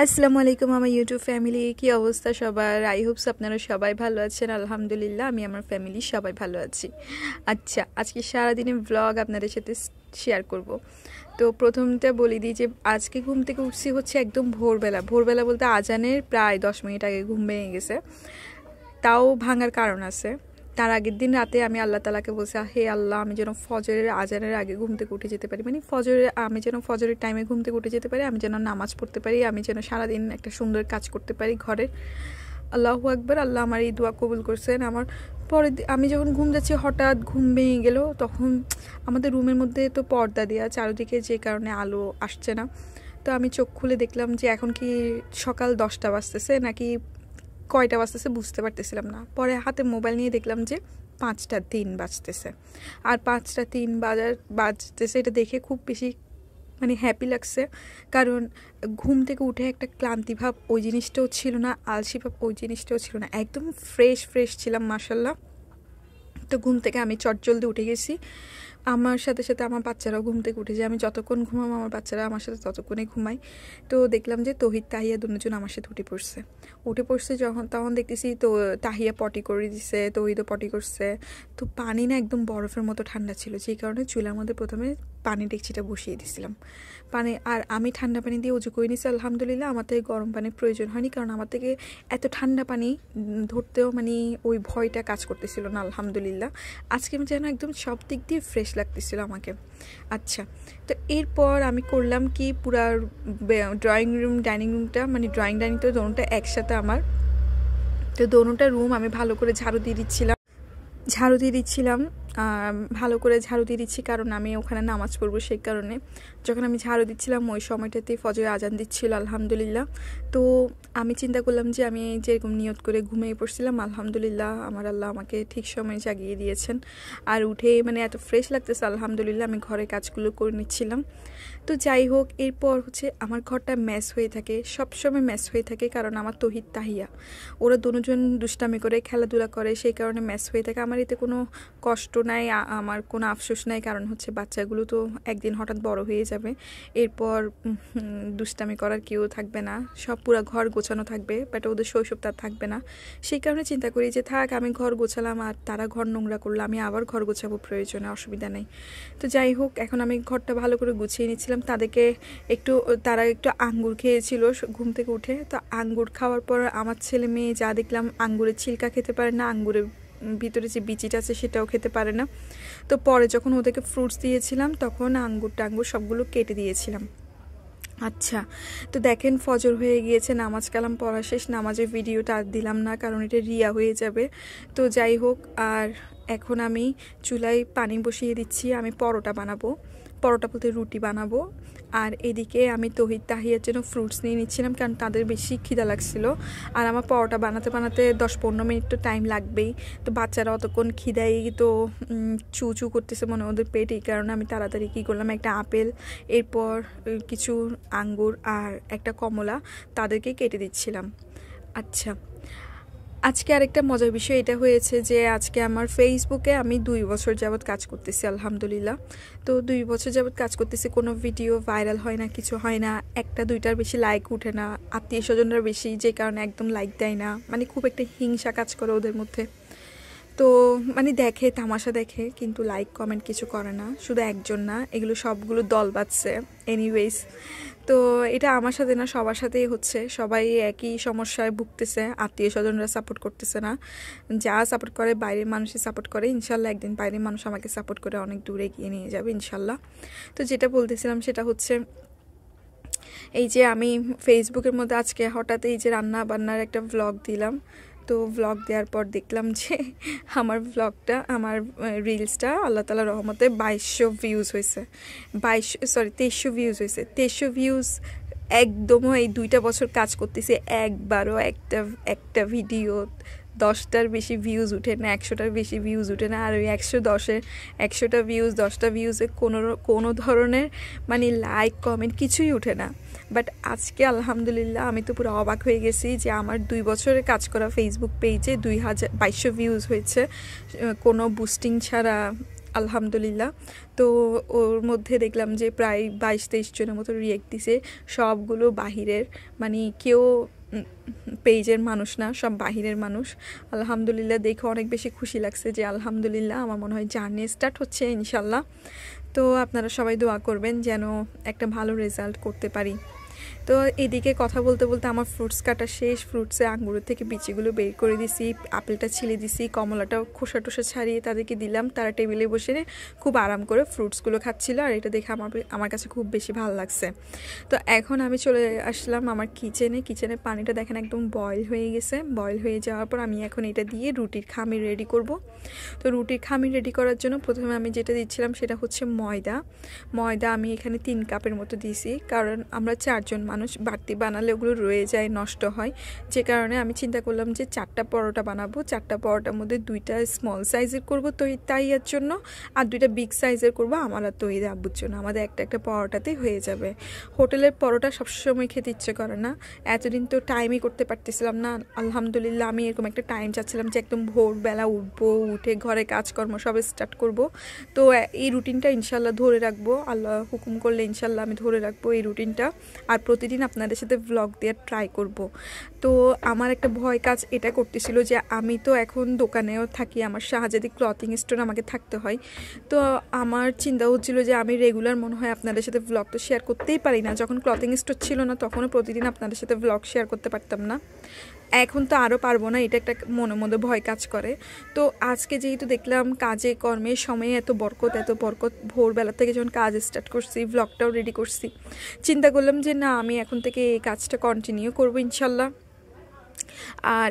আসসালামু আলাইকুম আমার ইউটিউব ফ্যামিলি, কি অবস্থা সবার? আই হোপস আপনারা সবাই ভালো আছেন। আলহামদুলিল্লাহ আমি আমার ফ্যামিলি সবাই ভালো আছি। আচ্ছা, আজকে সারাদিনের ব্লগ আপনাদের সাথে শেয়ার করব। তো প্রথমটা বলে দিই যে আজকে ঘুম থেকে উঠছি হচ্ছে একদম ভোরবেলা বলতে আজানের প্রায় 10 মিনিট আগে ঘুম ভেঙে গেছে। তাও ভাঙার কারণ আছে। তার আগের দিন রাতে আমি আল্লাহ তালাকে বলছি, হে আল্লাহ, আমি যেন ফজরের আজানের আগে ঘুম থেকে উঠে যেতে পারি, মানে আমি যেন ফজরের টাইমে ঘুম থেকে উঠে যেতে পারি, আমি যেন নামাজ পড়তে পারি, আমি যেন সারাদিন একটা সুন্দর কাজ করতে পারি ঘরের। আল্লাহু আকবার। আল্লাহ আমার এই দোয়া কবুল করছেন। আমার পরে আমি যখন ঘুম যাচ্ছি হঠাৎ ঘুম ভেঙে গেল। তখন আমাদের রুমের মধ্যে তো পর্দা দেওয়া চারিদিকে, যে কারণে আলো আসছে না। তো আমি চোখ খুলে দেখলাম যে এখন কি সকাল 10টা বাজতেছে নাকি কয়টা বাজতেছে বুঝতে পারতেছিলাম না। পরে হাতে মোবাইল নিয়ে দেখলাম যে 5টা 3 বাজতেছে। আর 5টা 3 বাজতেছে এটা দেখে খুব বেশি মানে হ্যাপি লাগছে। কারণ ঘুম থেকে উঠে একটা ক্লান্তি ভাব ওই জিনিসটাও ছিল না, আলসি ভাব ওই জিনিসটাও ছিল না, একদম ফ্রেশ ছিলাম মাশাল্লাহ। তো ঘুম থেকে আমি চটজলদি উঠে গেছি। আমার সাথে সাথে আমার বাচ্চারাও ঘুম থেকে উঠে যায়। আমি যতক্ষণ ঘুমাম আমার বাচ্চারা আমার সাথে ততক্ষণই ঘুমাই। তো দেখলাম যে তহিদ তাহিয়া দুজন আমার সাথে উঠে পড়ছে তখন দেখতেছি তো তাহিয়া পটি করে দিছে, তহিদও পটি করছে। তো পানি না একদম বরফের মতো ঠান্ডা ছিল, যেই কারণে চুলার মধ্যে প্রথমে পানি ডেকচিটা বসিয়ে দিয়েছিলাম। আর আমি ঠান্ডা পানি দিয়ে উজু করে নিয়েছি আলহামদুলিল্লাহ। আমার থেকে গরম পানির প্রয়োজন হয়নি, কারণ আমার থেকে এত ঠান্ডা পানি ধরতেও মানে ওই ভয়টা কাজ করতেছিল না আলহামদুলিল্লাহ। আজকে আমি যেন একদম সব দিক দিয়ে ফ্রেশ লাগতেছিল আমাকে। আচ্ছা, তো এরপর আমি করলাম কি, পুরা ড্রয়িং রুম ডাইনিং রুমটা, মানে ড্রয়িং ডাইনিং তো দোনোটা একসাথে আমার। তো দোনোটা রুম আমি ভালো করে ঝাড়ু দিয়ে দিচ্ছিলাম ভালো করে ঝাড়ু দিয়ে দিচ্ছি, কারণ আমি ওখানে নামাজ পড়বো। সেই কারণে যখন আমি ঝাড়ু দিচ্ছিলাম ওই সময়টাতেই ফজরের আজান দিচ্ছিল আলহামদুলিল্লাহ। তো আমি চিন্তা করলাম যে আমি যেরকম নিয়ত করে ঘুমিয়ে পড়ছিলাম, আলহামদুলিল্লাহ আমার আল্লাহ আমাকে ঠিক সময় জাগিয়ে দিয়েছেন। আর উঠে মানে এত ফ্রেশ লাগতেছে আলহামদুলিল্লাহ। আমি ঘরের কাজগুলো করে নিচ্ছিলাম। তো যাই হোক, এরপর হচ্ছে আমার ঘরটা ম্যাস হয়ে থাকে, সবসময় ম্যাস হয়ে থাকে, কারণ আমার তহিদ তাহিয়া ওরা দুজন দুষ্টামি করে খেলাধুলা করে, সেই কারণে ম্যাস হয়ে থাকে। আমার এতে কোনো কষ্ট নাই, আমার কোনো আফসোস নাই, কারণ হচ্ছে বাচ্চাগুলো তো একদিন হঠাৎ বড় হয়ে যাবে, এরপর দুষ্টামি করার কেউ থাকবে না, সব পুরো ঘর গোছানো থাকবে, বাট ওদের শৈশবটা থাকবে না। সেই কারণে চিন্তা করি যে থাক, আমি ঘর গোছালাম আর তারা ঘর নোংরা করলো, আমি আবার ঘর গোছাবো, প্রয়োজনে অসুবিধা নেই। তো যাই হোক, এখন আমি ঘরটা ভালো করে গুছিয়ে নিচ্ছিলাম। তারা একটু আঙ্গুর খেয়েছিল ঘুম থেকে উঠে। তো আঙ্গুর খাওয়ার পর আমার ছেলে মেয়ে যা দেখলাম, আঙ্গুরের ছিলকা খেতে পারে না, আঙ্গুরের ভিতরে যে বিচিটা আছে সেটাও খেতে পারে না। তো পরে যখন ওদেরকে ফ্রুটস দিয়েছিলাম তখন আঙ্গুর সবগুলো কেটে দিয়েছিলাম। আচ্ছা, তো দেখেন ফজর হয়ে গিয়েছে, নামাজ কালাম পড়া শেষ। নামাজের ভিডিওটা আর দিলাম না, কারণ এটা রিয়া হয়ে যাবে। তো যাই হোক, আর এখন আমি চুলায় পানি বসিয়ে দিচ্ছি। আমি পরোটা বলতে রুটি বানাবো। আর এদিকে আমি তহিদ তাহিয়ার জন্য ফ্রুটস নিয়ে নিচ্ছিলাম, কারণ তাদের বেশি খিদা লাগছিল। আর আমার পরোটা বানাতে 10-15 মিনিট তো টাইম লাগবেই। তো বাচ্চারা অতক্ষণ খিদাই তো চু করতেছে মনে ওদের পেট, এই কারণে আমি তাড়াতাড়ি কী করলাম, একটা আপেল, এরপর কিছু আঙ্গুর আর একটা কমলা তাদেরকে কেটে দিচ্ছিলাম। আচ্ছা, আজকে আরেকটা মজার বিষয় এটা হয়েছে যে আজকে আমার ফেসবুকে আমি 2 বছর যাবৎ কাজ করতেছি আলহামদুলিল্লাহ। তো 2 বছর যাবৎ কাজ করতেছি, কোনো ভিডিও ভাইরাল হয় না, কিছু হয় না, 1-2টার বেশি লাইক উঠে না, আত্মীয় স্বজনরা বেশি, যে কারণে একদম লাইক দেয় না, মানে খুব একটা হিংসা কাজ করে ওদের মধ্যে। তো মানে দেখে, তামাশা দেখে, কিন্তু লাইক কমেন্ট কিছু করে না। শুধু একজন না, এগুলো সবগুলো দল বাঁধছে। এনিওয়েজ, তো এটা আমার সাথে না, সবার সাথেই হচ্ছে, সবাই একই সমস্যায় ভুগতেছে। আত্মীয় স্বজনরা সাপোর্ট করতেছে না, যা সাপোর্ট করে বাইরের মানুষই সাপোর্ট করে। ইনশাল্লাহ একদিন বাইরের মানুষ আমাকে সাপোর্ট করে অনেক দূরে এগিয়ে নিয়ে যাবে ইনশাল্লাহ। তো যেটা বলতেছিলাম সেটা হচ্ছে এই যে আমি ফেসবুকের মধ্যে আজকে হঠাৎ এই যে রান্না বান্নার একটা ভ্লগ দিলাম। তো ভ্লগ দেওয়ার পর দেখলাম যে আমার রিলসটা আল্লাহ তাআলার রহমতে 2200 ভিউজ হয়েছে। 2300 ভিউজ হয়েছে। 2300 ভিউজ একদমও এই 2টা বছর কাজ করতেছি, একবারও একটা ভিডিও 10টার বেশি ভিউজ উঠে না, 100টার বেশি ভিউজ উঠে না। আর ওই 100টা ভিউজ, 10টা ভিউজে কোনো ধরনের মানে লাইক কমেন্ট কিছুই উঠে না। বাট আজকে আলহামদুলিল্লাহ আমি তো পুরো অবাক হয়ে গেছি যে আমার 2 বছরের কাজ করা ফেসবুক পেজে 2200 ভিউজ হয়েছে, কোনো বুস্টিং ছাড়া, আলহামদুলিল্লাহ। তো ওর মধ্যে দেখলাম যে প্রায় 22-23 জনের মতো রিয়েক্ট দিছে, সবগুলো বাহিরের, মানে কেউ পেজের মানুষ না, সব বাহিরের মানুষ। আলহামদুলিল্লাহ, দেখে অনেক বেশি খুশি লাগছে যে আলহামদুলিল্লাহ আমার মনে হয় জার্নি স্টার্ট হচ্ছে ইনশাল্লাহ। তো আপনারা সবাই দোয়া করবেন যেন একটা ভালো রেজাল্ট করতে পারি। তো এদিকে কথা বলতে বলতে আমার ফ্রুটস কাটা শেষ। ফ্রুটসে আঙ্গুরের থেকে বিচিগুলো বের করে দিছি, আপেলটা ছিলে দিছি, কমলাটাও খোসা টোসা ছাড়িয়ে তাদেরকে দিলাম। তারা টেবিলে বসে খুব আরাম করে ফ্রুটসগুলো খাচ্ছিল, আর এটা দেখে আমার কাছে খুব বেশি ভালো লাগছে। তো এখন আমি চলে আসলাম আমার কিচেনে পানিটা দেখেন একদম বয়েল হয়ে গেছে। বয়েল হয়ে যাওয়ার পর আমি এখন এটা দিয়ে রুটির খামির রেডি করব। তো রুটির খামির রেডি করার জন্য প্রথমে আমি যেটা দিচ্ছিলাম সেটা হচ্ছে ময়দা আমি এখানে 3 কাপের মতো দিয়েছি, কারণ আমরা 4 জন মানুষ, বাড়তি বানালে ওগুলো রয়ে যায়, নষ্ট হয়। যে কারণে আমি চিন্তা করলাম যে 4টা পরোটা বানাবো। 4টা পরোটার মধ্যে 2টা স্মল সাইজের করবো তাইয়ার জন্য, আর 2টা বিগ সাইজের করবো আমার আর তৈরি আব্বুর জন্য। আমাদের একটা পরোটাতেই হয়ে যাবে। হোটেলের পরোটা সবসময় খেতে ইচ্ছে করে না, এতদিন তো টাইমই করতে পারতেছিলাম না। আলহামদুলিল্লাহ আমি এরকম একটা টাইম চাচ্ছিলাম যে একদম ভোরবেলা উঠবো, উঠে ঘরে কাজকর্ম সব স্টার্ট করব। তো এই রুটিনটা ইনশাল্লাহ ধরে রাখবো, আল্লাহ হুকুম করলে ইনশাল্লাহ আমি ধরে রাখবো এই রুটিনটা, আর প্রতিদিন আপনাদের সাথে ভ্লগ দেওয়ার ট্রাই করব। তো আমার একটা ভয় কাজ এটা করতেছিল যে আমি তো এখন দোকানেও থাকি, আমার শাহজাদি ক্লথিং স্টোর আমাকে থাকতে হয়। তো আমার চিন্তা হচ্ছিল যে আমি রেগুলার মনে হয় আপনাদের সাথে ভ্লগ তো শেয়ার করতেই পারি না। যখন ক্লথিং স্টোর ছিল না তখনও প্রতিদিন আপনাদের সাথে ভ্লগ শেয়ার করতে পারতাম না, এখন তো আরও পারবো না, এটা একটা মনের মধ্যে ভয় কাজ করে। তো আজকে যেহেতু দেখলাম কাজে কর্মে সময়ে এত বরকত, ভোরবেলা থেকে যখন কাজ স্টার্ট করছি, ভ্লগটাও রেডি করছি, চিন্তা করলাম যে না আমি এখন থেকে এই কাজটা কন্টিনিউ করবো ইনশাল্লাহ। আর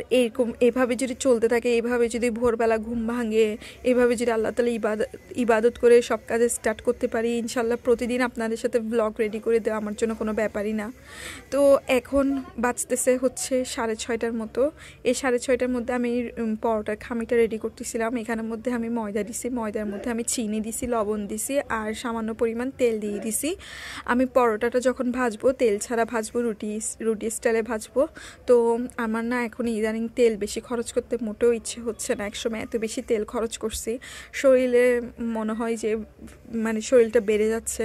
এভাবে যদি চলতে থাকে, এভাবে যদি ভোরবেলা ঘুম ভাঙে, এভাবে যদি আল্লাহ তাআলা ইবাদত করে সব কাজে স্টার্ট করতে পারি ইনশাল্লাহ, প্রতিদিন আপনাদের সাথে ব্লগ রেডি করে দেওয়া আমার জন্য কোনো ব্যাপারই না। তো এখন বাজতেছে হচ্ছে 6:30টার মতো। এই 6:30টার মধ্যে আমি পরোটার খামিটা রেডি করতেছিলাম। এখানের মধ্যে আমি ময়দা দিছি, ময়দার মধ্যে আমি চিনি দিছি, লবণ দিছি, আর সামান্য পরিমাণ তেল দিয়ে দিছি। আমি পরোটাটা যখন ভাজবো তেল ছাড়া ভাজবো, রুটি স্টাইলে ভাজবো। তো আমার না এখন ইদানিং তেল বেশি খরচ করতে মোটেও ইচ্ছে হচ্ছে না। একসময় এত বেশি তেল খরচ করছি, শরীরে মনে হয় যে মানে শরীরটা বেড়ে যাচ্ছে।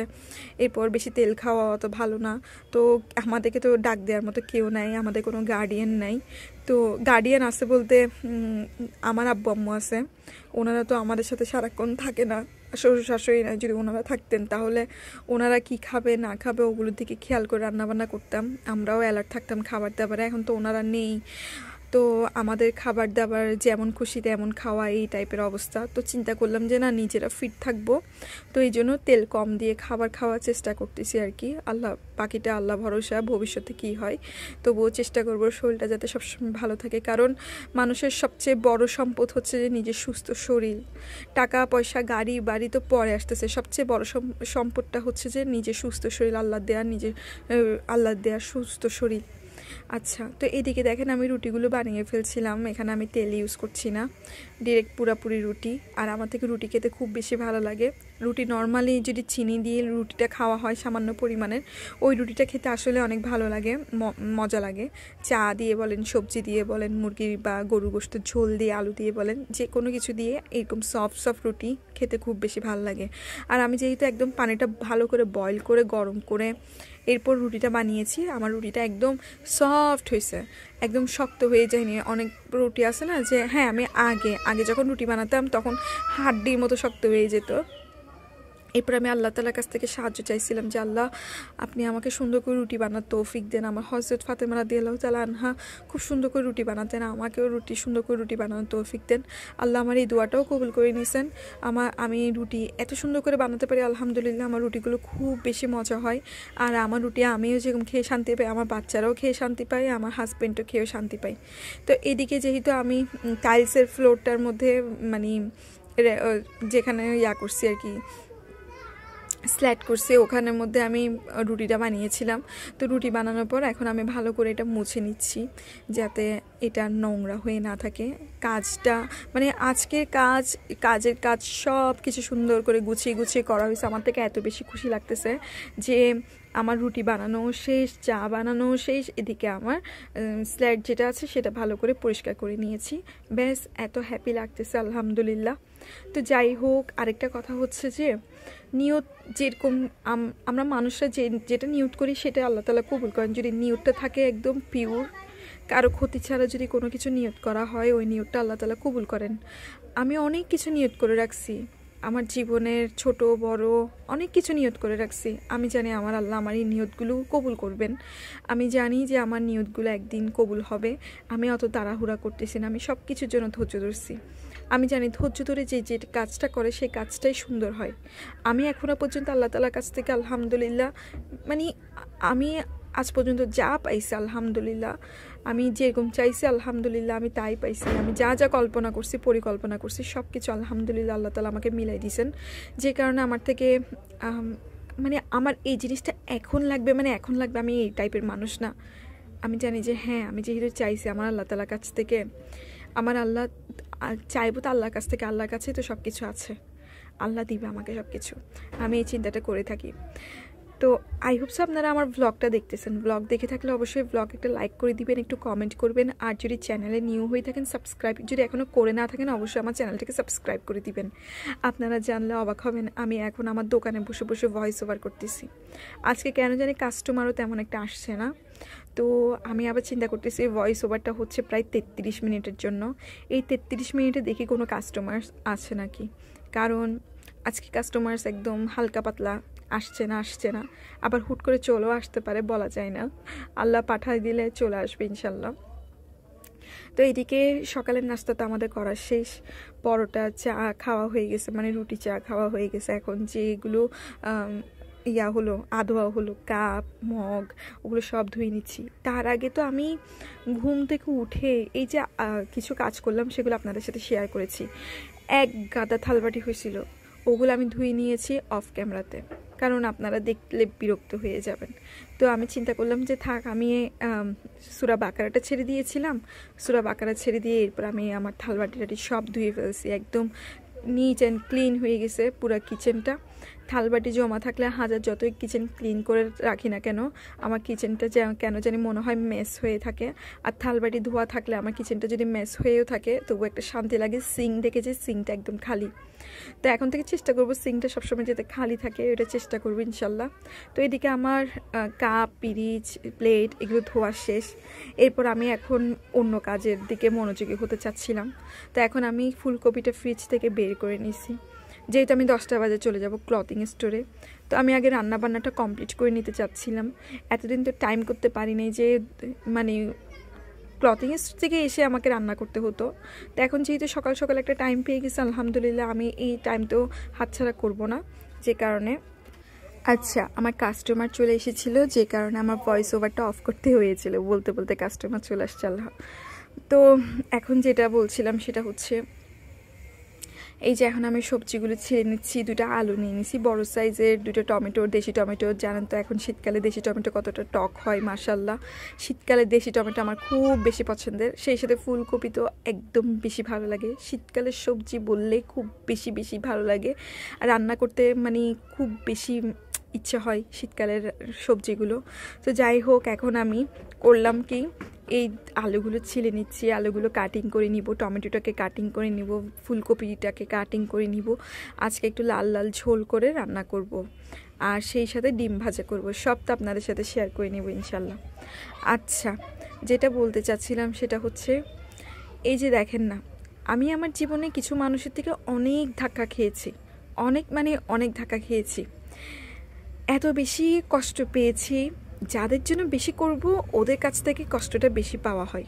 এরপর বেশি তেল খাওয়া অত ভালো না। তো আমাদেরকে তো ডাক দেওয়ার মতো কেউ নাই, আমাদের কোনো গার্ডিয়ান নাই। তো গার্ডিয়ান আছে বলতে আমার আব্বু আম্মু আছে, ওনারা তো আমাদের সাথে সারাক্ষণ থাকে না। শ্বশুর শাশুড়ি নাই, যদি ওনারা থাকতেন তাহলে ওনারা কি খাবে না খাবে ওগুলোর দিকে খেয়াল করে রান্নাবান্না করতাম, আমরাও অ্যালার্ট থাকতাম খাবার দাবারে। এখন তো ওনারা নেই, তো আমাদের খাবার দাবার যেমন খুশি তেমন খাওয়া, এই টাইপের অবস্থা। তো চিন্তা করলাম যে না নিজেরা ফিট থাকবো, তো এই জন্য তেল কম দিয়ে খাবার খাওয়ার চেষ্টা করতেছি আর কি। বাকিটা আল্লাহ ভরসা, ভবিষ্যতে কি হয়। তবুও চেষ্টা করবো শরীরটা যাতে সবসময় ভালো থাকে, কারণ মানুষের সবচেয়ে বড় সম্পদ হচ্ছে যে নিজের সুস্থ শরীর। টাকা পয়সা গাড়ি বাড়ি তো পরে আসতেছে, সবচেয়ে বড় সম্পদটা হচ্ছে যে নিজের সুস্থ শরীর, আল্লাহ দেওয়ার সুস্থ শরীর। আচ্ছা, তো এদিকে দেখেন আমি রুটিগুলো বানিয়ে ফেলছিলাম। এখানে আমি তেল ইউজ করছি না, ডিরেক্ট পুরাপুরি রুটি। আর আমার থেকে রুটি খেতে খুব বেশি ভালো লাগে। রুটি নর্মালি যদি চিনি দিয়ে রুটিটা খাওয়া হয় সামান্য পরিমাণের, ওই রুটিটা খেতে আসলে অনেক ভালো লাগে, মজা লাগে। চা দিয়ে বলেন, সবজি দিয়ে বলেন, মুরগির বা গরু গোশতের ঝোল দিয়ে, আলু দিয়ে বলেন, যে কোনো কিছু দিয়ে এরকম সফট রুটি খেতে খুব বেশি ভালো লাগে। আর আমি যেহেতু একদম পানিটা ভালো করে বয়েল করে গরম করে এরপর রুটিটা বানিয়েছি, আমার রুটিটা একদম সফট হয়েছে, একদম শক্ত হয়ে যায়নি। অনেক রুটি আছে না যে হ্যাঁ, আমি আগে যখন রুটি বানাতাম তখন হাড্ডির মতো শক্ত হয়ে যেত। এরপর আমি আল্লাহ তাআলার কাছ থেকে সাহায্য চাইছিলাম যে আল্লাহ আপনি আমাকে সুন্দর করে রুটি বানার তৌফিক দেন। আমার হযরত ফাতেমা রাদিয়াল্লাহু তাআলা আনহা খুব সুন্দর করে রুটি বানাতেন, আমাকেও সুন্দর করে রুটি বানানোর তৌফিক দেন। আল্লাহ আমার এই দোয়াটাও কবুল করে নিয়েছেন। আমি রুটি এত সুন্দর করে বানাতে পারি আলহামদুলিল্লাহ। আমার রুটিগুলো খুব বেশি মজা হয়, আর আমার রুটি আমিও যেরকম খেয়ে শান্তি পাই, আমার বাচ্চারাও খেয়ে শান্তি পায়, আমার হাজব্যান্ডও খেয়েও শান্তি পায়। তো এদিকে যেহেতু আমি টাইলসের ফ্লোরটার মধ্যে মানে যেখানে করছি আর কি, স্ল্যাট করছে, ওখানের মধ্যে আমি রুটিটা বানিয়েছিলাম। তো রুটি বানানোর পর এখন আমি ভালো করে এটা মুছে নিচ্ছি যাতে এটা নোংরা হয়ে না থাকে। কাজটা মানে আজকের কাজের কাজ সব কিছু সুন্দর করে গুছিয়ে করা হয়েছে। আমার থেকে এত বেশি খুশি লাগতেছে যে আমার রুটি বানানো শেষ, চা বানানো শেষ, এদিকে আমার স্ল্যাট যেটা আছে সেটা ভালো করে পরিষ্কার করে নিয়েছি। ব্যাস, এত হ্যাপি লাগতেছে আলহামদুলিল্লাহ। তো যাই হোক, আরেকটা কথা হচ্ছে যে নিয়ত যেরকম আমরা মানুষরা যেটা নিয়ত করি সেটা আল্লাহ তাআলা কবুল করেন। যদি নিয়তটা থাকে একদম পিওর, কারো ক্ষতি ছাড়া যদি কোনো কিছু নিয়ত করা হয়, ওই নিয়তটা আল্লাহ তাআলা কবুল করেন। আমি অনেক কিছু নিয়ত করে রাখছি, আমার জীবনের ছোট বড় অনেক কিছু নিয়ত করে রাখছি। আমি জানি আমার আল্লাহ আমার এই নিয়তগুলো কবুল করবেন। আমি জানি যে আমার নিয়তগুলো একদিন কবুল হবে। আমি অত তাড়াহুড়া করতেছি না, আমি সব কিছুর জন্য ধৈর্য ধরছি। আমি জানি ধৈর্য ধরে যে কাজটা করে সেই কাজটাই সুন্দর হয়। আমি এখনও পর্যন্ত আল্লাহ তাআলার কাছ থেকে আলহামদুলিল্লাহ, মানে আমি আজ পর্যন্ত যা পাইছি আলহামদুলিল্লাহ, আমি যেরকম চাইছি আলহামদুলিল্লাহ আমি তাই পাইছি। আমি যা যা কল্পনা করছি, পরিকল্পনা করছি, সব কিছু আলহামদুলিল্লাহ আল্লাহ তাআলা আমাকে মিলাই দিয়েছেন। যে কারণে আমার থেকে মানে আমার এই জিনিসটা এখন লাগবে, মানে এখন লাগবে, আমি এই টাইপের মানুষ না। আমি জানি যে হ্যাঁ, আমি যেহেতু চাইছি আমার আল্লাহ তাআলার কাছ থেকে, আমার আল্লাহ চাইবো তো আল্লাহর কাছ থেকে, আল্লাহর কাছেই তো সব কিছু আছে, আল্লাহ দিবে আমাকে সব কিছু। আমি এই চিন্তাটা করে থাকি। তো আই হোপস আপনারা আমার ব্লগটা দেখতেছেন। ব্লগ দেখে থাকলে অবশ্যই ব্লগ একটা লাইক করে দিবেন, একটু কমেন্ট করবেন। আর যদি চ্যানেলে নিউ হয়ে থাকেন, সাবস্ক্রাইব যদি এখনও করে না থাকেন, অবশ্যই আমার চ্যানেলটাকে সাবস্ক্রাইব করে দিবেন। আপনারা জানলে অবাক হবেন, আমি এখন আমার দোকানে বসে বসে ভয়েস ওভার করতেছি। আজকে কেন জানি কাস্টমারও তেমন একটা আসছে না, তো আমি আবার চিন্তা করতেছি ভয়েস ওভারটা হচ্ছে প্রায় 33 মিনিটের জন্য। এই 33 মিনিটে দেখি কোনো কাস্টমার আছে নাকি, কারণ আজকে কাস্টমার্স একদম হালকা পাতলা আসছে না, আবার হুট করে চলেও আসতে পারে, বলা যায় না। আল্লাহ পাঠায় দিলে চলে আসবে ইনশাল্লাহ। তো এদিকে সকালের নাস্তা তো আমাদের করা শেষ, পরোটা চা খাওয়া হয়ে গেছে, মানে রুটি চা খাওয়া হয়ে গেছে। এখন যেগুলো হলো আধোয়া হলো, কাপ মগ ওগুলো সব ধুয়ে নিচ্ছি। তার আগে তো আমি ঘুম থেকে উঠে এই যে কিছু কাজ করলাম সেগুলো আপনাদের সাথে শেয়ার করেছি। এক গাদা থালবাটি হয়েছিল, ওগুলো আমি ধুয়ে নিয়েছি অফ ক্যামেরাতে, কারণ আপনারা দেখলে বিরক্ত হয়ে যাবেন। তো আমি চিন্তা করলাম যে থাক, আমি সূরা বাকারাটা ছেড়ে দিয়েছিলাম, সূরা বাকারা ছেড়ে দিয়ে এরপর আমি আমার থালবাটি সব ধুয়ে ফেলছি। একদম নিট অ্যান্ড ক্লিন হয়ে গেছে পুরো কিচেনটা। থালবাটি জমা থাকলে হাজার যতই কিচেন ক্লিন করে রাখি না কেন, আমার কিচেনটা কেন জানি মনে হয় মেস হয়ে থাকে। আর থালবাটি ধোয়া থাকলে আমার কিচেনটা যদি মেস হয়েও থাকে তবু একটা শান্তি লাগে। সিঙ্ক দেখেছি, সিঙ্কটা একদম খালি। তো এখন থেকে চেষ্টা করবো সিঙ্কটা সবসময় যাতে খালি থাকে, এটা চেষ্টা করবো ইনশাল্লাহ। তো এদিকে আমার কাপ পিরিচ প্লেট এগুলো ধোয়া শেষ। এরপর আমি এখন অন্য কাজের দিকে মনোযোগী হতে চাচ্ছিলাম। তো এখন আমি ফুলকপিটা ফ্রিজ থেকে বের করে নিছি, যেহেতু আমি 10টা বাজে চলে যাব ক্লথিং স্টোরে। তো আমি আগে রান্নাবান্নাটা কমপ্লিট করে নিতে চাচ্ছিলাম। এতদিন তো টাইম করতে পারিনি, যে মানে ক্লথিং স্টোর থেকে এসে আমাকে রান্না করতে হতো। তো এখন যেহেতু সকাল সকাল একটা টাইম পেয়ে গেছি আলহামদুলিল্লাহ, আমি এই টাইম তো হাতছাড়া করব না, যে কারণে আচ্ছা আমার কাস্টমার চলে এসেছিলো, যে কারণে আমার ভয়েস ওভারটা অফ করতে হয়েছিল। বলতে বলতে কাস্টমার চলে আসছে আল্লাহ। তো এখন যেটা বলছিলাম সেটা হচ্ছে এই যে এখন আমি সবজিগুলো ছেড়ে নিচ্ছি। 2টা আলু নিয়ে নিচ্ছি বড় সাইজের, 2টা টমেটো, দেশি টমেটো। জানেন তো এখন শীতকালে দেশি টমেটো কতটা টক হয়, মাশাল্লাহ। শীতকালে দেশি টমেটো আমার খুব বেশি পছন্দের, সেই সাথে ফুলকপি তো একদম বেশি ভালো লাগে। শীতকালের সবজি বললে খুব বেশি বেশি ভালো লাগে, আর রান্না করতে মানে খুব বেশি ইচ্ছে হয় শীতকালের সবজিগুলো। তো যাই হোক, এখন আমি করলাম কি, এই আলুগুলো ছিলে নিচ্ছি, আলুগুলো কাটিং করে নিব, টমেটোটাকে কাটিং করে নিব, ফুলকপিটাকে কাটিং করে নিব। আজকে একটু লাল লাল ঝোল করে রান্না করব, আর সেই সাথে ডিম ভাজা করব। সব তো আপনাদের সাথে শেয়ার করে নিব ইনশাল্লাহ। আচ্ছা, যেটা বলতে চাচ্ছিলাম সেটা হচ্ছে এই যে দেখেন না, আমি আমার জীবনে কিছু মানুষের থেকে অনেক ধাক্কা খেয়েছি, অনেক ধাক্কা খেয়েছি, এত বেশি কষ্ট পেয়েছি। যাদের জন্য বেশি করব ওদের কাছ থেকে কষ্টটা বেশি পাওয়া হয়,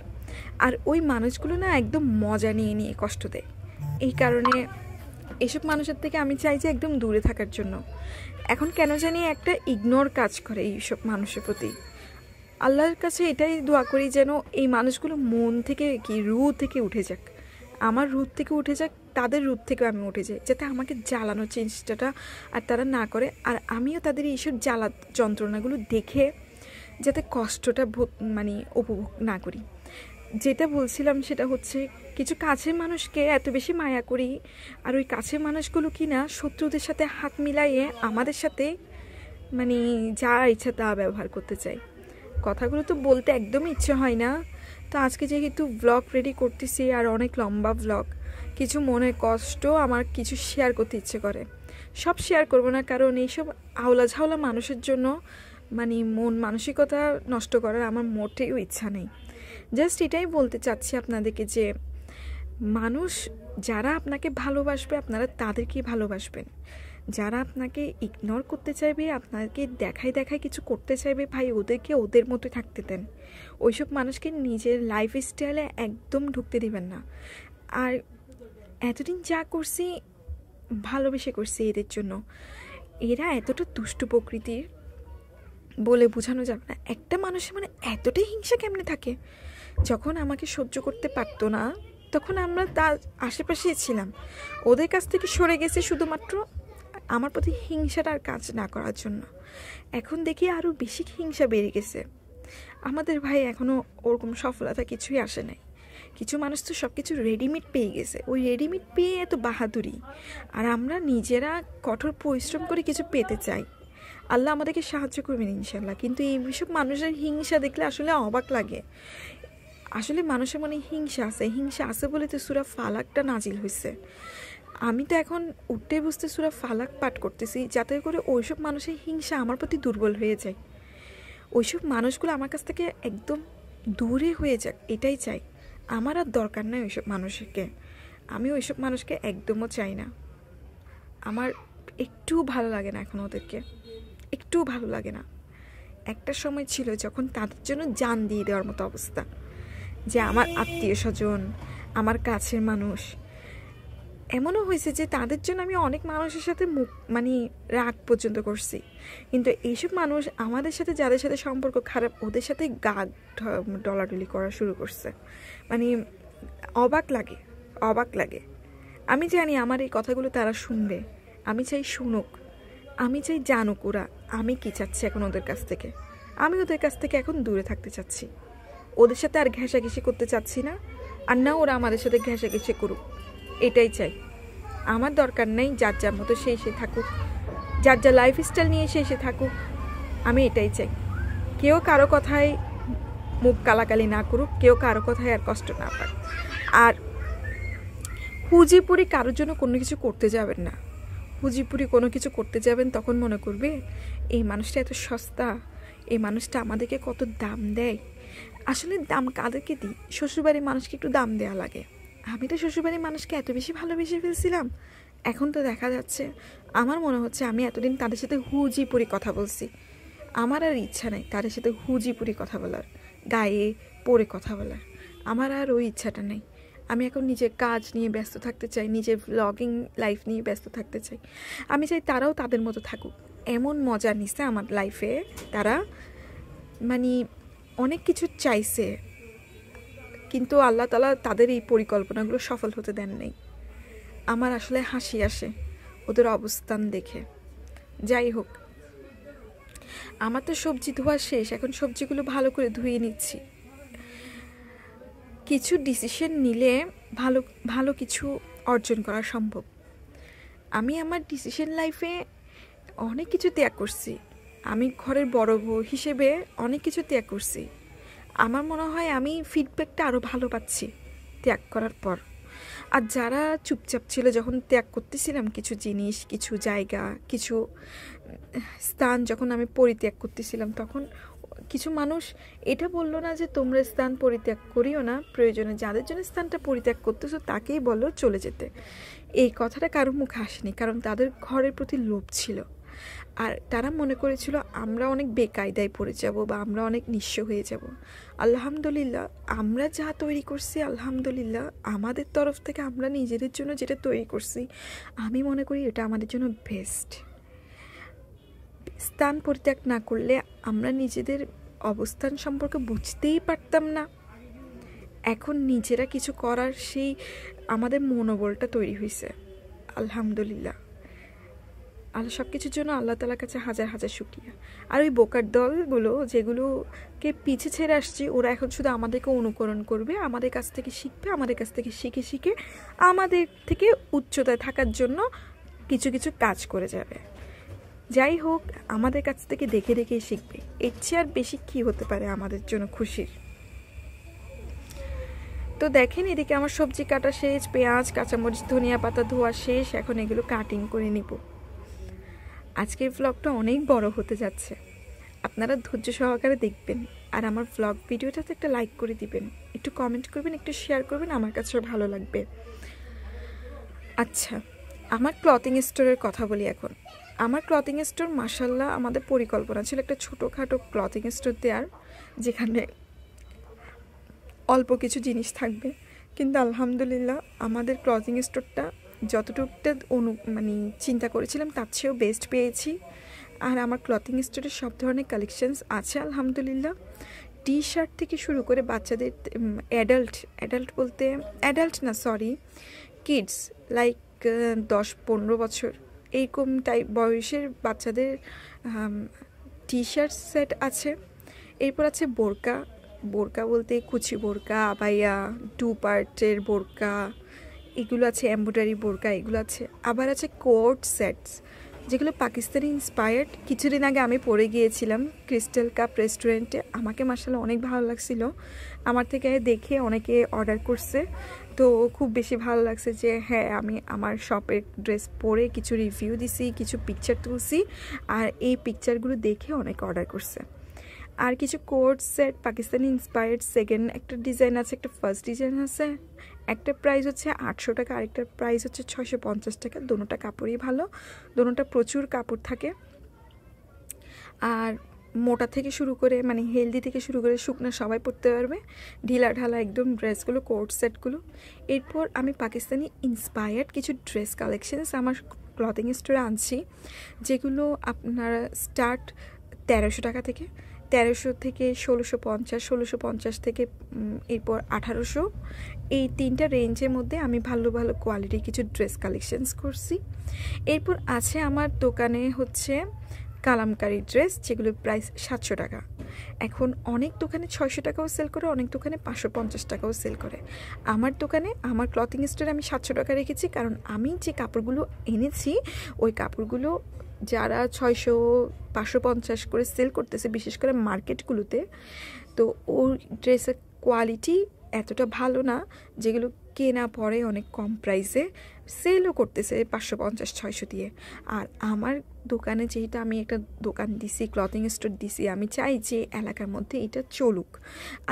আর ওই মানুষগুলো না একদম মজা নিয়ে নিয়ে কষ্ট দেয়। এই কারণে এসব মানুষের থেকে আমি চাই যে একদম দূরে থাকার জন্য। এখন কেন জানি একটা ইগনোর কাজ করে এইসব মানুষের প্রতি। আল্লাহর কাছে এটাই দোয়া করি যেন এই মানুষগুলো মন থেকে রু থেকে উঠে যাক, আমার রুট থেকে উঠে যাক, তাদের রুট থেকে আমি উঠে যাই, যাতে আমাকে জ্বালানোর চেষ্টাটা আর তারা না করে, আর আমিও তাদের এইসব জ্বালা যন্ত্রণাগুলো দেখে যাতে কষ্টটা মানে উপভোগ না করি। যেটা বলছিলাম সেটা হচ্ছে কিছু কাছের মানুষকে এত বেশি মায়া করি, আর ওই কাছের মানুষগুলো কি না শত্রুদের সাথে হাত মিলাইয়ে আমাদের সাথে মানে যা ইচ্ছা তা ব্যবহার করতে চাই। কথাগুলো তো বলতে একদমই ইচ্ছে হয় না। তো আজকে যেহেতু ব্লগ রেডি করতেছি, আর অনেক লম্বা ব্লগ, কিছু মনে কষ্ট আমার কিছু শেয়ার করতে ইচ্ছে করে। সব শেয়ার করব না, কারণ এইসব আওলা ঝাওলা মানুষের জন্য মানে মন মানসিকতা নষ্ট করার আমার মোটেও ইচ্ছা নেই। জাস্ট এটাই বলতে চাচ্ছি আপনাদেরকে যে মানুষ যারা আপনাকে ভালোবাসবে আপনারা তাদেরকেই ভালোবাসবেন। যারা আপনাকে ইগনোর করতে চাইবে, আপনাকে দেখায় দেখায় কিছু করতে চাইবে, ভাই ওদেরকে ওদের মতো থাকতে দেন। ওইসব মানুষকে নিজের লাইফ স্টাইলে একদম ঢুকতে দিবেন না। আর এতদিন যা করছি ভালোবেসে করছি এদের জন্য। এরা এতটা দুষ্ট প্রকৃতির বলে বোঝানো যাবে না। একটা মানুষের মানে এতটাই হিংসা কেমনে থাকে? যখন আমাকে সহ্য করতে পারতো না তখন আমরা তার আশেপাশেই ছিলাম, ওদের কাছ থেকে সরে গেছে শুধুমাত্র আমার প্রতি হিংসাটার কাজ না করার জন্য। এখন দেখি আরও বেশি হিংসা বেড়ে গেছে। আমাদের ভাই এখনও ওরকম সফলতা কিছুই আসে নাই। কিছু মানুষ তো সব কিছু রেডিমেড পেয়ে গেছে, ওই রেডিমেড পেয়ে এত বাহাদুরি। আর আমরা নিজেরা কঠোর পরিশ্রম করে কিছু পেতে চাই। আল্লাহ আমাদেরকে সাহায্য করবেন ইনশাল্লাহ। কিন্তু এইসব মানুষের হিংসা দেখলে আসলে অবাক লাগে। আসলে মানুষের মনে হিংসা আছে বলে তো সূরা ফালাকটা নাজিল হয়েছে। আমি তো এখন উঠতে বসতে সূরা ফালাক পাঠ করতেছি, যাতে করে ওইসব মানুষের হিংসা আমার প্রতি দুর্বল হয়ে যায়। ওইসব মানুষগুলো আমার কাছ থেকে একদম দূরে হয়ে যাক, এটাই চাই। আমার আর দরকার নাই ওইসব মানুষকে। আমি ওইসব মানুষকে একদমও চাই না। আমার একটু ভালো লাগে না এখন ওদেরকে, একটু ভালো লাগে না। একটা সময় ছিল যখন তাদের জন্য জান দিয়ে দেওয়ার মতো অবস্থা, যে আমার আত্মীয় স্বজন, আমার কাছের মানুষ। এমনও হয়েছে যে তাদের জন্য আমি অনেক মানুষের সাথে মানে রাগ পর্যন্ত করছি। কিন্তু এইসব মানুষ আমাদের সাথে, যাদের সাথে সম্পর্ক খারাপ, ওদের সাথে গা ডলাডলি করা শুরু করছে। মানে অবাক লাগে। আমি জানি আমার এই কথাগুলো তারা শুনবে, আমি চাই শুনুক, আমি চাই জানুক ওরা আমি কি চাচ্ছি এখন ওদের কাছ থেকে। আমি ওদের কাছ থেকে এখন দূরে থাকতে চাচ্ছি। ওদের সাথে আর ঘেঁষাঘেঁষি করতে চাচ্ছি না, আর না ওরা আমাদের সাথে ঘেঁষাঘেঁষি করুক, এটাই চাই। আমার দরকার নেই, যার যার মতো সে থাকুক, যার যা লাইফ স্টাইল নিয়ে সে থাকুক, আমি এটাই চাই। কেউ কারো কথায় মুখ কালাকালি না করুক, কেউ কারো কথায় আর কষ্ট না পাক। আর হুজিপুরি কারোর জন্য কোনো কিছু করতে যাবেন না। হুজিপুরি কোনো কিছু করতে যাবেন তখন মনে করবে এই মানুষটা এত সস্তা, এই মানুষটা আমাদেরকে কত দাম দেয়। আসলে দাম কাদেরকে দিই? শ্বশুরবাড়ির মানুষকে একটু দাম দেওয়া লাগে। আমি তো শ্বশুরবাড়ির মানুষকে এত বেশি ভালোবেসে ফেলছিলাম, এখন তো দেখা যাচ্ছে, আমার মনে হচ্ছে আমি এতদিন তাদের সাথে হুজিপুরি কথা বলছি। আমার আর ইচ্ছা নেই তাদের সাথে হুজিপুরি কথা বলার, গায়ে পড়ে কথা বলার। আমার আর ওই ইচ্ছাটা নেই। আমি এখন নিজের কাজ নিয়ে ব্যস্ত থাকতে চাই, নিজের ব্লগিং লাইফ নিয়ে ব্যস্ত থাকতে চাই। আমি চাই তারাও তাদের মতো থাকুক। এমন মজা নিছে আমার লাইফে তারা, মানে অনেক কিছু চাইছে, কিন্তু আল্লাহ তাআলা তাদের এই পরিকল্পনাগুলো সফল হতে দেন নাই। আমার আসলে হাসি আসে ওদের অবস্থান দেখে। যাই হোক, আমার তো সবজি ধোয়া শেষ, এখন সবজিগুলো ভালো করে ধুয়ে নিচ্ছি। কিছু ডিসিশন নিলে ভালো ভালো কিছু অর্জন করা সম্ভব। আমি আমার ডিসিশন লাইফে অনেক কিছু ত্যাগ করছি। আমি ঘরের বড় বউ হিসেবে অনেক কিছু ত্যাগ করছি। আমার মনে হয় আমি ফিডব্যাকটা আরও ভালো পাচ্ছি ত্যাগ করার পর। আর যারা চুপচাপ ছিল, যখন ত্যাগ করতেছিলাম কিছু জিনিস, কিছু জায়গা, কিছু স্থান যখন আমি পরিত্যাগ করতেছিলাম, তখন কিছু মানুষ এটা বললো না যে তোমরা স্থান পরিত্যাগ করিও না, প্রয়োজনে যাদের জন্য স্থানটা পরিত্যাগ করতেছো তাকেই বলো চলে যেতে। এই কথাটা কারো মুখে আসেনি, কারণ তাদের ঘরের প্রতি লোভ ছিল। আর তারা মনে করেছিল আমরা অনেক বেকায়দায় পড়ে যাব বা আমরা অনেক নিঃস্ব হয়ে যাব। আলহামদুলিল্লাহ, আমরা যা তৈরি করছি, আলহামদুলিল্লাহ আমাদের তরফ থেকে আমরা নিজেদের জন্য যেটা তৈরি করছি, আমি মনে করি এটা আমাদের জন্য বেস্ট। স্থান পরিত্যাগ না করলে আমরা নিজেদের অবস্থান সম্পর্কে বুঝতেই পারতাম না। এখন নিজেরা কিছু করার সেই আমাদের মনোবলটা তৈরি হয়েছে, আলহামদুলিল্লাহ। আর সব কিছুর জন্য আল্লাহ তাআলার কাছে হাজার হাজার শুকরিয়া। আর ওই বোকার দলগুলো যেগুলোকে পিছে ছেড়ে আসছে, ওরা এখন শুধু আমাদেরকে অনুকরণ করবে, আমাদের কাছ থেকে শিখবে, আমাদের কাছ থেকে শিখে শিখে আমাদের থেকে উচ্চতায় থাকার জন্য কিছু কিছু কাজ করে যাবে। যাই হোক, আমাদের কাছ থেকে দেখে দেখে শিখবে, এর চেয়ে আর বেশি কী হতে পারে আমাদের জন্য খুশির। তো দেখেন, এদিকে আমার সবজি কাটা শেষ, পেঁয়াজ, কাঁচামরিচ, ধনিয়া পাতা ধোয়া শেষ, এখন এগুলো কাটিং করে নিব। আজকের ব্লগটা অনেক বড় হতে যাচ্ছে, আপনারা ধৈর্য সহকারে দেখবেন, আর আমার ব্লগ ভিডিওটাতে একটা লাইক করে দিবেন, একটু কমেন্ট করবেন, একটু শেয়ার করবেন, আমার কাছেও ভালো লাগবে। আচ্ছা, আমার ক্লথিং স্টোরের কথা বলি এখন। আমার ক্লথিং স্টোর মাশাল্লাহ, আমাদের পরিকল্পনা ছিল একটা ছোটোখাটো ক্লথিং স্টোর দেওয়ার, যেখানে অল্প কিছু জিনিস থাকবে, কিন্তু আলহামদুলিল্লাহ আমাদের ক্লথিং স্টোরটা যতটুকুটা মানে চিন্তা করেছিলাম তার চেয়েও বেস্ট পেয়েছি। আর আমার ক্লথিং স্টোরে সব ধরনের কালেকশানস আছে আলহামদুলিল্লাহ। টি শার্ট থেকে শুরু করে বাচ্চাদের, কিডস লাইক 10-15 বছর এইরকম টাইপ বয়সের বাচ্চাদের টি শার্ট সেট আছে। এরপর আছে বোরকা বলতে কুচি বোরকা, আবাইয়া, 2 পার্টের বোরকা, এগুলো আছে, এমব্রয়ডারি বোরকা এগুলো আছে। আবার আছে কোট সেটস, যেগুলো পাকিস্তানি ইন্সপায়ার্ড। কিছুদিন আগে আমি পরে গিয়েছিলাম ক্রিস্টাল কাপ রেস্টুরেন্টে, আমাকে মাশাআল্লাহ অনেক ভালো লাগছিল, আমার থেকে দেখে অনেকে অর্ডার করছে, তো খুব বেশি ভালো লাগছে যে হ্যাঁ, আমি আমার শপের ড্রেস পরে কিছু রিভিউ দিছি, কিছু পিকচার তুলছি, আর এই পিকচারগুলো দেখে অনেকে অর্ডার করছে। আর কিছু coat set Pakistani inspired, second একটা ডিজাইন আছে, একটা ফার্স্ট ডিজাইন আছে। একটা প্রাইস হচ্ছে 800 টাকা, আরেকটার প্রাইস হচ্ছে 650 টাকা। দোনোটা কাপড়ই ভালো, দোনোটা প্রচুর কাপড় থাকে। আর মোটা থেকে শুরু করে মানে হেলদি থেকে শুরু করে শুকনো সবাই পরতে পারবে, ঢিলা ঢালা একদম ড্রেসগুলো, কোট সেটগুলো। এরপর আমি পাকিস্তানি ইন্সপায়ার্ড কিছু ড্রেস কালেকশনস আমার ক্লথিং স্টোরে আনছি, যেগুলো আপনারা স্টার্ট 1300 টাকা থেকে, 1300 থেকে 1650, 1650 থেকে এরপর 1800, এই 3টা রেঞ্জের মধ্যে আমি ভালো ভালো কোয়ালিটির কিছু ড্রেস কালেকশনস করছি। এরপর আছে আমার দোকানে হচ্ছে কালামকারি ড্রেস, যেগুলোর প্রাইস 700 টাকা। এখন অনেক দোকানে 600 টাকাও সেল করে, অনেক দোকানে 550 টাকাও সেল করে। আমার দোকানে, আমার ক্লথিং স্টোরে আমি 700 টাকা রেখেছি, কারণ আমি যে কাপড়গুলো এনেছি ওই কাপড়গুলো যারা 600-550 করে সেল করতেছে, বিশেষ করে মার্কেটগুলোতে, তো ওই ড্রেসের কোয়ালিটি এতটা ভালো না, যেগুলো কেনা পরে অনেক কম প্রাইসে সেলও করতেছে 550-600 দিয়ে। আর আমার দোকানে যেহেতু আমি একটা দোকান দিছি, ক্লথিং স্টোর দিছি, আমি চাই যে এলাকার মধ্যে এটা চলুক,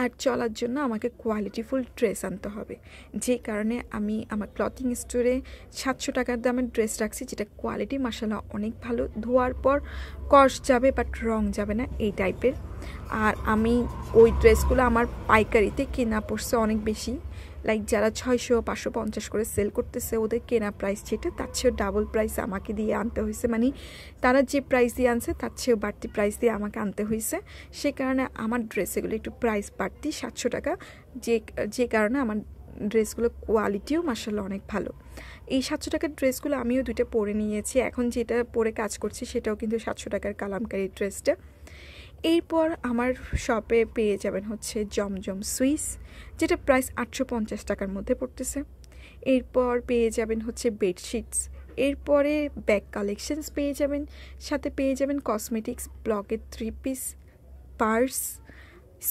আর চলার জন্য আমাকে কোয়ালিটিফুল ড্রেস আনতে হবে, যে কারণে আমি আমার ক্লথিং স্টোরে 700 টাকার দামের ড্রেস রাখছি, যেটা কোয়ালিটি মাশাআল্লাহ অনেক ভালো, ধোয়ার পর কস যাবে বাট রং যাবে না এই টাইপের। আর আমি ওই ড্রেসগুলো আমার পাইকারিতে কেনা পড়ছে অনেক বেশি, লাইক যারা 600-550 করে সেল করতেছে ওদের কেনা প্রাইস যেটা, তার চেয়েও ডাবল প্রাইস আমাকে দিয়ে আনতে হয়েছে, মানে তারা যে প্রাইস দিয়ে আনছে তার চেয়েও বাড়তি প্রাইস দিয়ে আমাকে আনতে হয়েছে। সে কারণে আমার ড্রেসগুলো একটু প্রাইস বাড়তি 700 টাকা, যে কারণে আমার ড্রেসগুলো কোয়ালিটিও মাশাআল্লাহ অনেক ভালো। এই 700 টাকার ড্রেসগুলো আমিও 2টা পরে নিয়েছি, এখন যেটা পরে কাজ করছি সেটাও কিন্তু 700 টাকার কালামকারি ড্রেসটা। এরপর আমার শপে পেয়ে যাবেন হচ্ছে জমজম সুইস, যেটা প্রাইস 850 টাকার মধ্যে পড়তেছে। এরপর পেয়ে যাবেন হচ্ছে বেডশিটস, এরপরে ব্যাগ কালেকশনস পেয়ে যাবেন, সাথে পেয়ে যাবেন কসমেটিক্স, ব্লকের 3 পিস, পার্স,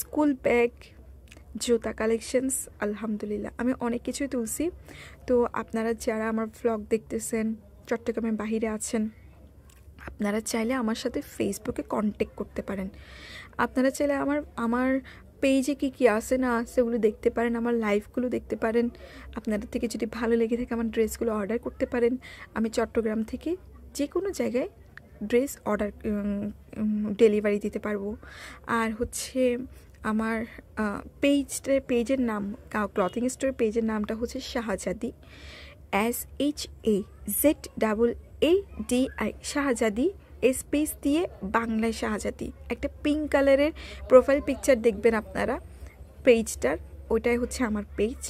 স্কুল ব্যাগ, জুতা কালেকশনস। আলহামদুলিল্লাহ আমি অনেক কিছুই তুলছি। তো আপনারা যারা আমার ব্লগ দেখতেছেন, চট্টগ্রামের বাহিরে আছেন, আপনারা চাইলে আমার সাথে ফেসবুকে কন্ট্যাক্ট করতে পারেন। আপনারা চাইলে আমার পেজে কী আছে না আছে ওগুলো দেখতে পারেন, আমার লাইভগুলো দেখতে পারেন। আপনাদের থেকে যদি ভালো লেগে থাকে আমার ড্রেসগুলো অর্ডার করতে পারেন। আমি চট্টগ্রাম থেকে যে কোনো জায়গায় ড্রেস অর্ডার ডেলিভারি দিতে পারবো। আর হচ্ছে আমার পেজের নাম, ক্লথিং স্টোর পেজের নামটা হচ্ছে শাহজাদি, SHAZADI, শাহজাদি, স্পেস দিয়ে বাংলায় শাহজাদি। একটা পিঙ্ক কালারের প্রোফাইল পিকচার দেখবেন আপনারা পেজটার, ওইটাই হচ্ছে আমার পেজ।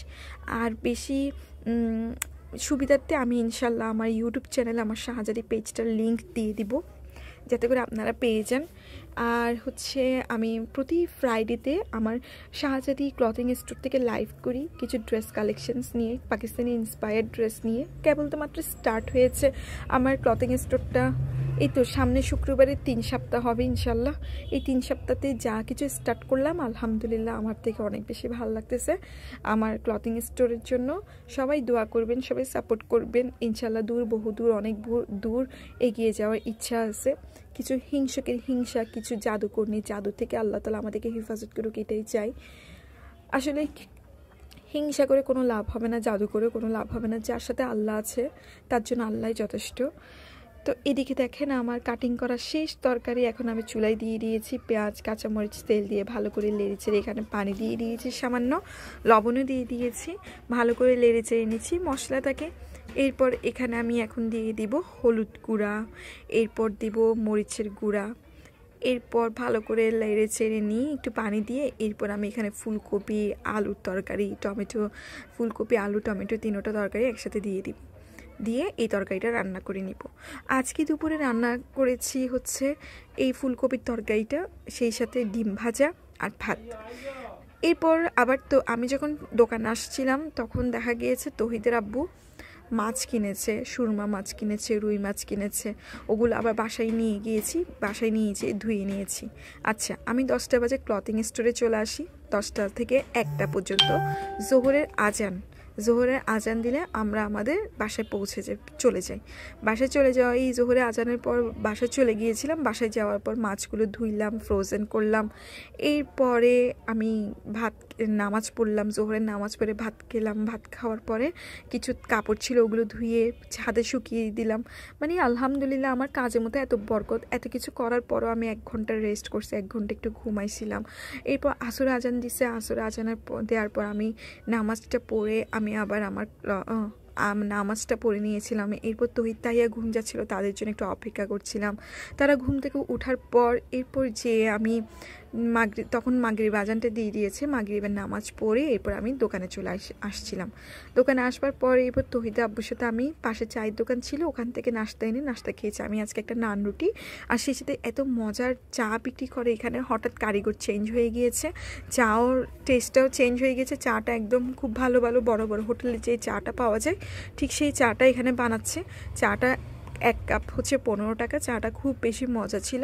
আর বেশি সুবিধার্থে আমি ইনশাল্লাহ আমার ইউটিউব চ্যানেলে আমার শাহজাদি পেজটার লিঙ্ক দিয়ে দিব, যাতে করে আপনারা পেয়ে যান। আর হচ্ছে আমি প্রতি ফ্রাইডেতে আমার শাহজাদি ক্লথিং স্টোর থেকে লাইভ করি কিছু ড্রেস কালেকশনস নিয়ে, পাকিস্তানি ইন্সপায়ার্ড ড্রেস নিয়ে। কেবল তো মাত্র স্টার্ট হয়েছে আমার ক্লথিং স্টোরটা, এই তো সামনে শুক্রবারে 3 সপ্তাহ হবে ইনশাল্লাহ। এই 3 সপ্তাহতে যা কিছু স্টার্ট করলাম আলহামদুলিল্লাহ আমার থেকে অনেক বেশি ভালো লাগতেছে। আমার ক্লথিং স্টোরের জন্য সবাই দোয়া করবেন, সবাই সাপোর্ট করবেন। ইনশাল্লাহ বহুদূর অনেক দূর এগিয়ে যাওয়ার ইচ্ছা আছে। কিছু হিংসকের হিংসা, কিছু জাদুকর্মী, জাদু থেকে আল্লাহ তাআলা আমাদেরকে হেফাজত করুক, এটাই চাই। আসলে হিংসা করে কোনো লাভ হবে না, জাদু করে কোনো লাভ হবে না। যার সাথে আল্লাহ আছে তার জন্য আল্লাহই যথেষ্ট। তো এদিকে দেখেন আমার কাটিং করা শেষ তরকারি এখন আমি চুলায় দিয়ে দিয়েছি। পেঁয়াজ, কাঁচামরিচ, তেল দিয়ে ভালো করে লেড়েচেড়ে এখানে পানি দিয়ে দিয়েছি, সামান্য লবণও দিয়ে দিয়েছি, ভালো করে লেড়েচেড়ে নিচ্ছি মশলাটাকে। এরপর এখানে আমি এখন দিয়ে দিব হলুদ গুঁড়া, এরপর দিব মরিচের গুঁড়া। এরপর ভালো করে লেড়ে চেড়ে নিয়ে একটু পানি দিয়ে এরপর আমি এখানে ফুলকপি, আলুর তরকারি, টমেটো, ফুলকপি, আলু, টমেটো তিনোটা তরকারি একসাথে দিয়ে এই তরকারিটা রান্না করে নিব। আজকে দুপুরে রান্না করেছি হচ্ছে এই ফুলকপির তরকারিটা, সেই সাথে ডিম ভাজা আর ভাত। এরপর আবার তো আমি যখন দোকানে আসছিলাম তখন দেখা গিয়েছে তহিদের আব্বু মাছ কিনেছে, সুরমা মাছ কিনেছে, রুই মাছ কিনেছে। ওগুলো আবার বাসায় নিয়ে গিয়েছি, বাসায় নিয়েছি, ধুয়ে নিয়েছি। আচ্ছা, আমি 10টা বাজে ক্লথিং স্টোরে চলে আসি। 10টা থেকে 1টা পর্যন্ত জোহরের আজান দিলে আমরা আমাদের বাসায় চলে যাই। বাসায় চলে যাওয়া, এই জোহরের আজানের পর বাসায় চলে গিয়েছিলাম। বাসায় যাওয়ার পর মাছগুলো ধুইলাম, ফ্রোজেন করলাম। এরপরে আমি নামাজ পড়লাম, জোহরের নামাজ পড়ে ভাত খেলাম। ভাত খাওয়ার পরে কিছু কাপড় ছিল ওগুলো ধুয়ে ছাদে শুকিয়ে দিলাম। মানে আলহামদুলিল্লাহ আমার কাজের মতো এত বরকত। এত কিছু করার পরও আমি 1 ঘন্টা রেস্ট করছি, 1 ঘন্টা একটু ঘুমাইছিলাম। এরপর আসর আজান দিছে, আসর আজানের দেওয়ার পর আমি নামাজটা পড়ে আমি আবার আমার নামাজটা পড়ে নিয়েছিলাম। এরপর তহিদ তাইয়া ঘুম যাচ্ছিল, তাদের জন্য একটু অপেক্ষা করছিলাম। তারা ঘুম থেকে ওঠার পর এরপর যে আমি তখন মাগরিব আজানটা দিয়ে দিয়েছে, মাগরিবের নামাজ পড়ে এরপর আমি দোকানে চলে আসছিলাম। দোকানে আসবার পর এরপর তহিদ আব্বুর সাথে আমি পাশে চায়ের দোকান ছিল, ওখান থেকে নাস্তা এনে নাস্তা খেয়েছি। আমি আজকে একটা নান রুটি, আর সেই সাথে এত মজার চা বিক্রি করে এখানে। হঠাৎ কারিগর চেঞ্জ হয়ে গিয়েছে, চাওর টেস্টটাও চেঞ্জ হয়ে গেছে। চাটা একদম খুব ভালো বড় বড় হোটেলে যে চাটা পাওয়া যায় ঠিক সেই চাটা এখানে বানাচ্ছে। চাটা 1 কাপ হচ্ছে 15 টাকা। চাটা খুব বেশি মজা ছিল।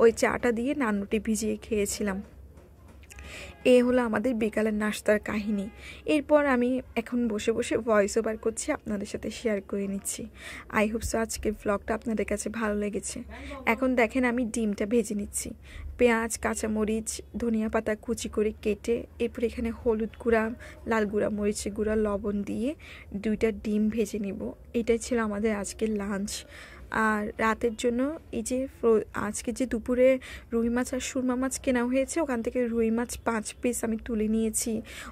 ওই চাটা দিয়ে নান রুটি ভিজিয়ে খেয়েছিলাম। এ হলো আমাদের বিকালের নাস্তার কাহিনী। এরপর আমি এখন বসে বসে ভয়েস ওভার করছি, আপনাদের সাথে শেয়ার করে নিচ্ছি। আই হোপ সো আজকের ভ্লগটা আপনাদের কাছে ভালো লেগেছে। এখন দেখেন আমি ডিমটা ভেজে নিচ্ছি। পেঁয়াজ, কাঁচামরিচ, ধনিয়া পাতা কুচি করে কেটে এরপর এখানে হলুদ গুঁড়া, লাল গুঁড়া, মরিচের গুঁড়া, লবণ দিয়ে 2টা ডিম ভেজে নিব। এটাই ছিল আমাদের আজকের লাঞ্চ। আর রাতের জন্য এই যে আজকে যে দুপুরে রুই মাছ আর সুরমা মাছ কেনা হয়েছে, ওখান থেকে রুই মাছ 5 পিস আমি তুলে নিয়েছি।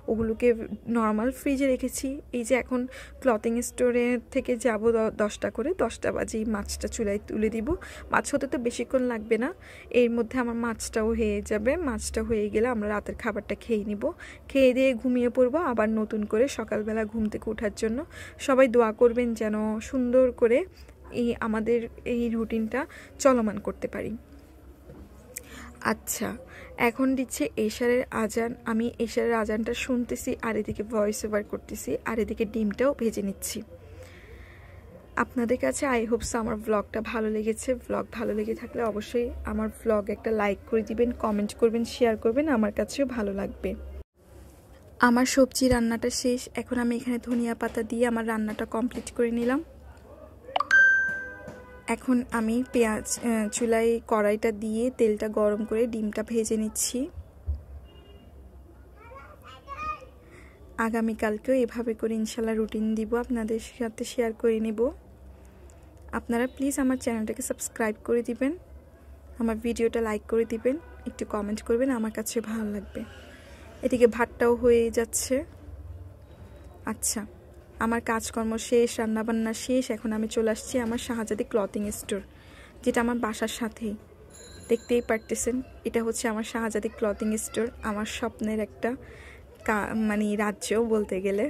ওগুলোকে নর্মাল ফ্রিজে রেখেছি। এই যে এখন ক্লথিং স্টোরে থেকে যাব 10টা করে, 10টা বাজে এই মাছটা চুলায় তুলে দিব। মাছ হতে তো বেশিক্ষণ লাগবে না, এর মধ্যে আমার মাছটাও হয়ে যাবে। মাছটা হয়ে গেলে আমরা রাতের খাবারটা খেয়ে নিব। খেয়ে দিয়ে ঘুমিয়ে পড়বো আবার নতুন করে সকালবেলা ঘুম থেকে ওঠার জন্য। সবাই দোয়া করবেন যেন সুন্দর করে আমাদের এই রুটিনটা চলমান করতে পারি। আচ্ছা, এখন দিচ্ছে এশারের আজান। আমি এশারের আজানটা শুনতেছি আর এদিকে ভয়েস ওভার করতেছি, আর এদিকে ডিমটাও ভেজে নিচ্ছি। আপনাদের কাছে আই হোপস আমার ব্লগটা ভালো লেগেছে। ব্লগ ভালো লেগে থাকলে অবশ্যই আমার ব্লগ একটা লাইক করে দিবেন, কমেন্ট করবেন, শেয়ার করবেন, আমার কাছেও ভালো লাগবে। আমার সবজি রান্নাটা শেষ। এখন আমি এখানে ধনিয়া পাতা দিয়ে আমার রান্নাটা কমপ্লিট করে নিলাম। এখন আমি পেঁয়াজ চুলায় কড়াইটা দিয়ে তেলটা গরম করে ডিমটা ভেজে নিচ্ছি। আগামীকালকেও এভাবে করে ইনশাল্লাহ রুটিন দিব, আপনাদের সাথে শেয়ার করে নেব। আপনারা প্লিজ আমার চ্যানেলটাকে সাবস্ক্রাইব করে দিবেন, আমার ভিডিওটা লাইক করে দিবেন, একটু কমেন্ট করবেন, আমার কাছে ভালো লাগবে। এদিকে ভাতটাও হয়ে যাচ্ছে। আচ্ছা, আমার কাজকর্ম শেষ, রান্নাবান্না শেষ। এখন আমি চলে আসছি আমার শাহজাদি ক্লথিং স্টোর, যেটা আমার বাসার সাথেই, দেখতেই পারতেছেন। এটা হচ্ছে আমার শাহজাদি ক্লথিং স্টোর, আমার স্বপ্নের একটা মানে রাজ্য বলতে গেলে।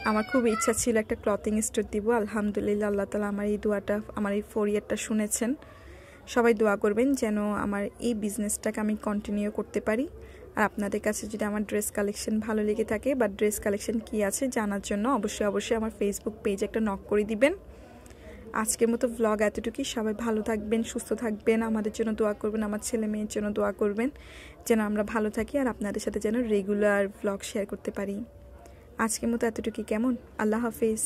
আমার খুব ইচ্ছা ছিল একটা ক্লথিং স্টোর দিব। আলহামদুলিল্লাহ আল্লাহ তাআলা আমার এই দোয়াটা, আমার এই ফরিয়াদটা শুনেছেন। সবাই দোয়া করবেন যেন আমার এই বিজনেসটাকে আমি কন্টিনিউ করতে পারি। আর আপনাদের কাছে যদি আমার ড্রেস কালেকশন ভালো লেগে থাকে বা ড্রেস কালেকশন কি আছে জানার জন্য অবশ্যই আমার ফেসবুক পেজে একটা নক করে দিবেন। আজকের মতো ভ্লগ এতটুকুই। সবাই ভালো থাকবেন, সুস্থ থাকবেন, আমাদের জন্য দোয়া করবেন, আমার ছেলে মেয়ের জন্য দোয়া করবেন যেন আমরা ভালো থাকি আর আপনাদের সাথে যেন রেগুলার ভ্লগ শেয়ার করতে পারি। আজকের মতো এতটুকুই। কেমন? আল্লাহ হাফেজ।